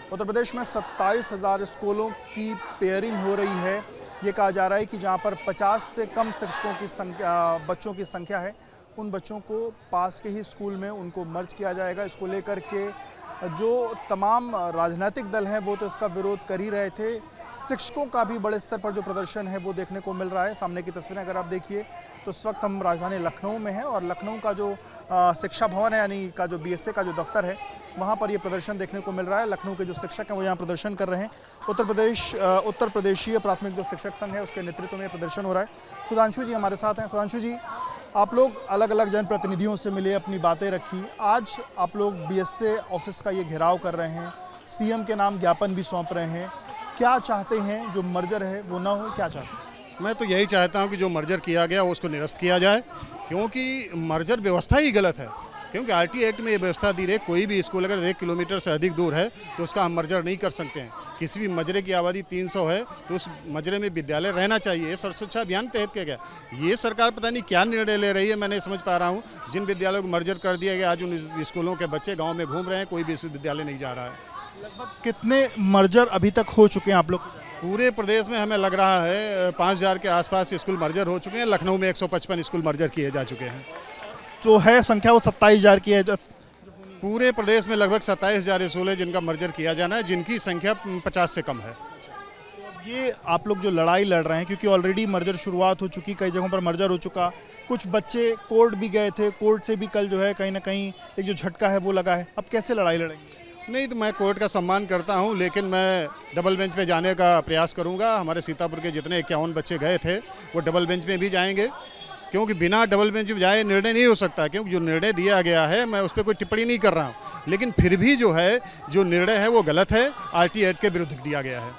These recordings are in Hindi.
उत्तर प्रदेश में 27,000 स्कूलों की पेयरिंग हो रही है। ये कहा जा रहा है कि जहां पर 50 से कम शिक्षकों की संख्या बच्चों की संख्या है, उन बच्चों को पास के ही स्कूल में उनको मर्ज किया जाएगा। इसको लेकर के जो तमाम राजनीतिक दल हैं वो तो इसका विरोध कर ही रहे थे। शिक्षकों का भी बड़े स्तर पर जो प्रदर्शन है वो देखने को मिल रहा है। सामने की तस्वीरें अगर आप देखिए तो इस वक्त हम राजधानी लखनऊ में हैं और लखनऊ का जो शिक्षा भवन है यानी का जो बीएसए का जो दफ्तर है वहाँ पर ये प्रदर्शन देखने को मिल रहा है। लखनऊ के जो शिक्षक हैं वो यहाँ प्रदर्शन कर रहे हैं। उत्तर प्रदेशीय प्राथमिक जो शिक्षक संघ है उसके नेतृत्व में प्रदर्शन हो रहा है। सुधांशु जी हमारे साथ हैं। सुधांशु जी, आप लोग अलग अलग जनप्रतिनिधियों से मिले, अपनी बातें रखी। आज आप लोग बीएसए ऑफिस का ये घेराव कर रहे हैं, सीएम के नाम ज्ञापन भी सौंप रहे हैं। क्या चाहते हैं? जो मर्जर है वो ना हो, क्या चाहते हैं? मैं तो यही चाहता हूं कि जो मर्जर किया गया उसको निरस्त किया जाए, क्योंकि मर्जर व्यवस्था ही गलत है। क्योंकि आरटी एक्ट में ये व्यवस्था दी रही, कोई भी स्कूल अगर 1 किलोमीटर से अधिक दूर है तो उसका हम मर्जर नहीं कर सकते हैं। किसी भी मजरे की आबादी 300 है तो उस मजरे में विद्यालय रहना चाहिए। ये सर्व शिक्षा अभियान तहत किया गया। ये सरकार पता नहीं क्या निर्णय ले रही है, मैं नहीं समझ पा रहा हूँ। जिन विद्यालयों को मर्जर कर दिया गया, आज उन स्कूलों के बच्चे गाँव में घूम रहे हैं, कोई भी विश्वविद्यालय नहीं जा रहा है। लगभग कितने मर्जर अभी तक हो चुके हैं आप लोग? पूरे प्रदेश में हमें लग रहा है 5,000 के आसपास स्कूल मर्जर हो चुके हैं। लखनऊ में 155 स्कूल मर्जर किए जा चुके हैं। जो है संख्या वो 27,000 की है। पूरे प्रदेश में लगभग 27,000 स्कूल है जिनका मर्जर किया जाना है, जिनकी संख्या 50 से कम है। ये आप लोग जो लड़ाई लड़ रहे हैं, क्योंकि ऑलरेडी मर्जर शुरुआत हो चुकी, कई जगहों पर मर्जर हो चुका, कुछ बच्चे कोर्ट भी गए थे, कोर्ट से भी कल जो है कहीं ना कहीं एक जो झटका है वो लगा है। अब कैसे लड़ाई लड़ेंगे? नहीं तो मैं कोर्ट का सम्मान करता हूं, लेकिन मैं डबल बेंच पे जाने का प्रयास करूंगा। हमारे सीतापुर के जितने 51 बच्चे गए थे वो डबल बेंच में भी जाएंगे, क्योंकि बिना डबल बेंच में जाए निर्णय नहीं हो सकता। क्योंकि जो निर्णय दिया गया है मैं उस पर कोई टिप्पणी नहीं कर रहा हूँ, लेकिन फिर भी जो है जो निर्णय है वो गलत है, आरटी एक्ट के विरुद्ध दिया गया है।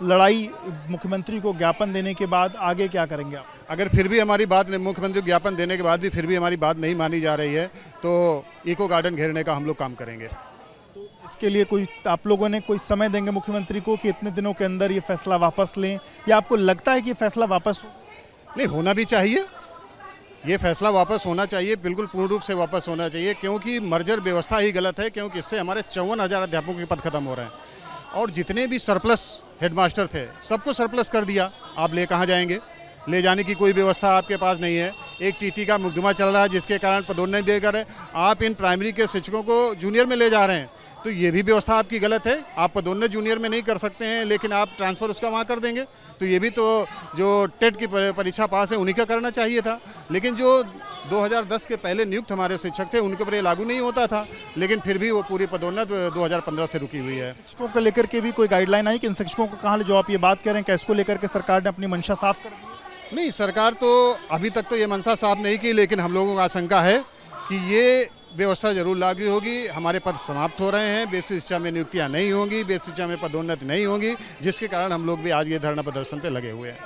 लड़ाई मुख्यमंत्री को ज्ञापन देने के बाद आगे क्या करेंगे आप? अगर फिर भी हमारी बात, मुख्यमंत्री को ज्ञापन देने के बाद भी फिर भी हमारी बात नहीं मानी जा रही है तो इको गार्डन घेरने का हम लोग काम करेंगे। इसके लिए कोई आप लोगों ने कोई समय देंगे मुख्यमंत्री को कि इतने दिनों के अंदर ये फैसला वापस लें, या आपको लगता है कि ये फैसला वापस नहीं होना भी चाहिए? ये फैसला वापस होना चाहिए, बिल्कुल पूर्ण रूप से वापस होना चाहिए, क्योंकि मर्जर व्यवस्था ही गलत है। क्योंकि इससे हमारे 54,000 अध्यापकों के पद खत्म हो रहे हैं और जितने भी सरप्लस हेडमास्टर थे सबको सरप्लस कर दिया। आप ले कहाँ जाएंगे? ले जाने की कोई व्यवस्था आपके पास नहीं है। एक टीटी का मुकदमा चल रहा है जिसके कारण पदोन्नति देकर आप इन प्राइमरी के शिक्षकों को जूनियर में ले जा रहे हैं, तो ये भी व्यवस्था आपकी गलत है। आप पदोन्नति जूनियर में नहीं कर सकते हैं, लेकिन आप ट्रांसफ़र उसका वहाँ कर देंगे, तो ये भी तो जो टेट की परीक्षा पास है उन्हीं का करना चाहिए था। लेकिन जो 2010 के पहले नियुक्त हमारे शिक्षक थे उनके ऊपर ये लागू नहीं होता था, लेकिन फिर भी वो पूरी पदोन्नति 2015 से रुकी हुई है। शिक्षकों को लेकर के भी कोई गाइडलाइन आई कि इन शिक्षकों को कहाँ ले, जो आप ये बात कह रहे हैं, क्या इसको लेकर के सरकार ने अपनी मंशा साफ कर दी? नहीं, सरकार तो अभी तक तो ये मंशा साफ नहीं की, लेकिन हम लोगों का आशंका है कि ये व्यवस्था जरूर लागू होगी। हमारे पद समाप्त हो रहे हैं, बेसिक शिक्षा में नियुक्तियां नहीं होंगी, बेसिक शिक्षा में पदोन्नति नहीं होगी, जिसके कारण हम लोग भी आज ये धरना प्रदर्शन पे लगे हुए हैं।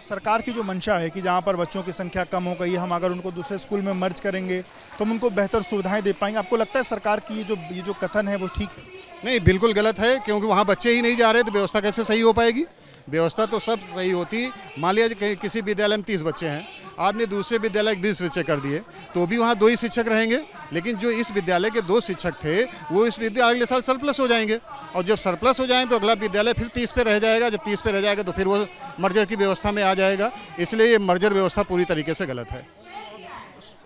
सरकार की जो मंशा है कि जहाँ पर बच्चों की संख्या कम हो गई, हम अगर उनको दूसरे स्कूल में मर्ज करेंगे तो हम उनको बेहतर सुविधाएं दे पाएंगे, आपको लगता है सरकार की ये जो कथन है वो ठीक है? नहीं, बिल्कुल गलत है, क्योंकि वहाँ बच्चे ही नहीं जा रहे तो व्यवस्था कैसे सही हो पाएगी? व्यवस्था तो सब सही होती। मान लिया किसी विद्यालय में 30 बच्चे हैं, आपने दूसरे विद्यालय 20 बच्चे कर दिए तो भी वहाँ 2 ही शिक्षक रहेंगे, लेकिन जो इस विद्यालय के 2 शिक्षक थे वो इस विद्यालय अगले साल सरप्लस हो जाएंगे, और जब सरप्लस हो जाएं तो अगला विद्यालय फिर 30 पे रह जाएगा। जब 30 पे रह जाएगा तो फिर वो मर्जर की व्यवस्था में आ जाएगा। इसलिए ये मर्जर व्यवस्था पूरी तरीके से गलत है।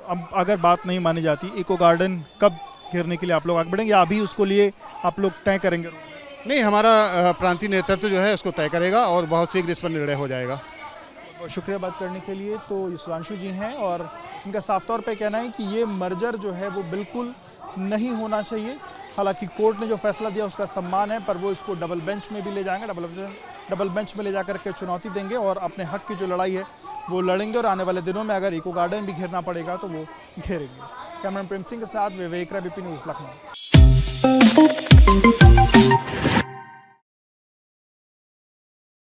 अब अगर बात नहीं मानी जाती, इको गार्डन कब घेरने के लिए आप लोग आगे बढ़ेंगे या अभी उसको लिए आप लोग तय करेंगे? नहीं, हमारा प्रांतीय नेतृत्व जो है उसको तय करेगा और बहुत शीघ्र इस पर निर्णय हो जाएगा। शुक्रिया बात करने के लिए। तो ये सुधांशु जी हैं और इनका साफ तौर पे कहना है कि ये मर्जर जो है वो बिल्कुल नहीं होना चाहिए। हालांकि कोर्ट ने जो फैसला दिया उसका सम्मान है, पर वो इसको डबल बेंच में भी ले जाएंगे, डबल बेंच में ले जाकर के चुनौती देंगे और अपने हक की जो लड़ाई है वो लड़ेंगे। और आने वाले दिनों में अगर इको गार्डन भी घेरना पड़ेगा तो वो घेरेंगे। कैमरामैन प्रेम सिंह के साथ विवेक, ABP न्यूज़, लखनऊ।